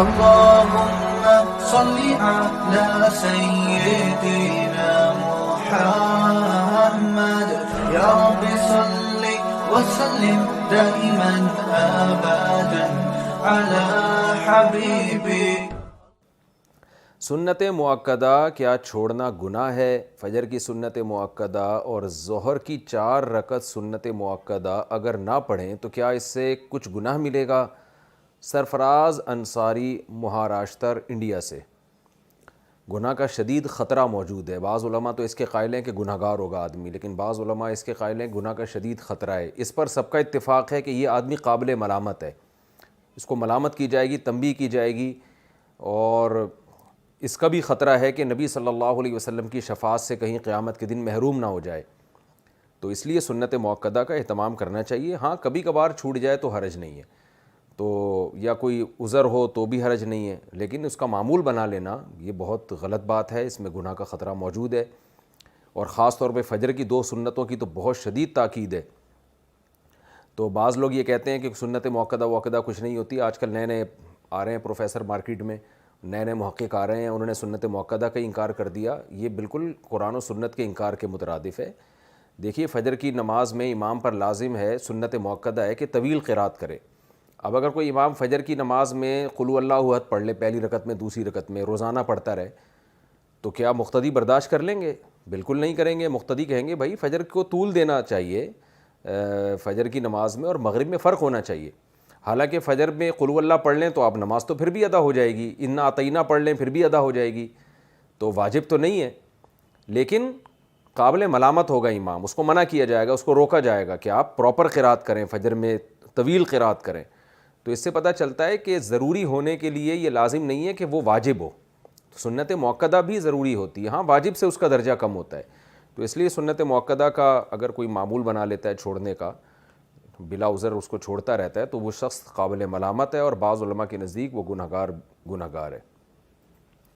اللهم صل على سيدنا محمد يا رب صل وسلم دائما ابدا على حبيبي. سنت مؤکدہ کیا چھوڑنا گناہ ہے؟ فجر کی سنت مؤکدہ اور ظہر کی 4 رکعت سنت مؤکدہ اگر نہ پڑھیں تو کیا اس سے کچھ گناہ ملے گا؟ سرفراز انصاری، مہاراشٹر، انڈیا سے. گناہ کا شدید خطرہ موجود ہے. بعض علماء تو اس کے قائل ہیں کہ گناہ گار ہوگا آدمی، لیکن بعض علماء اس کے قائل ہیں گناہ کا شدید خطرہ ہے. اس پر سب کا اتفاق ہے کہ یہ آدمی قابل ملامت ہے، اس کو ملامت کی جائے گی، تنبیہ کی جائے گی، اور اس کا بھی خطرہ ہے کہ نبی صلی اللہ علیہ وسلم کی شفاعت سے کہیں قیامت کے دن محروم نہ ہو جائے. تو اس لیے سنت مؤکدہ کا اہتمام کرنا چاہیے. ہاں کبھی کبھار چھوٹ جائے تو حرج نہیں ہے، تو یا کوئی عذر ہو تو بھی حرج نہیں ہے، لیکن اس کا معمول بنا لینا یہ بہت غلط بات ہے. اس میں گناہ کا خطرہ موجود ہے، اور خاص طور پہ فجر کی 2 سنتوں کی تو بہت شدید تاکید ہے. تو بعض لوگ یہ کہتے ہیں کہ سنت مؤکدہ کچھ نہیں ہوتی. آج کل نئے آ رہے ہیں پروفیسر مارکیٹ میں، نئے محقق آ رہے ہیں، انہوں نے سنت مؤکدہ کا انکار کر دیا. یہ بالکل قرآن و سنت کے انکار کے مترادف ہے. دیکھیے فجر کی نماز میں امام پر لازم ہے، سنت مؤکدہ ہے کہ طویل قرات کرے. اب اگر کوئی امام فجر کی نماز میں قل هو اللہ احد پڑھ لے، پہلی رکعت میں، دوسری رکعت میں، روزانہ پڑھتا رہے، تو کیا مقتدی برداشت کر لیں گے؟ بالکل نہیں کریں گے. مقتدی کہیں گے بھائی فجر کو طول دینا چاہیے، فجر کی نماز میں اور مغرب میں فرق ہونا چاہیے. حالانکہ فجر میں قل هو اللہ پڑھ لیں تو آپ نماز تو پھر بھی ادا ہو جائے گی، انا اعطینہ پڑھ لیں پھر بھی ادا ہو جائے گی، تو واجب تو نہیں ہے. لیکن قابل ملامت ہوگا امام، اس کو منع کیا جائے گا، اس کو روکا جائے گا کہ آپ پراپر قرات کریں، فجر میں طویل قرات کریں. تو اس سے پتہ چلتا ہے کہ ضروری ہونے کے لیے یہ لازم نہیں ہے کہ وہ واجب ہو. سنت مؤکدہ بھی ضروری ہوتی ہے، ہاں واجب سے اس کا درجہ کم ہوتا ہے. تو اس لیے سنت مؤکدہ کا اگر کوئی معمول بنا لیتا ہے چھوڑنے کا، بلا عذر اس کو چھوڑتا رہتا ہے، تو وہ شخص قابل ملامت ہے، اور بعض علماء کے نزدیک وہ گنہگار ہے.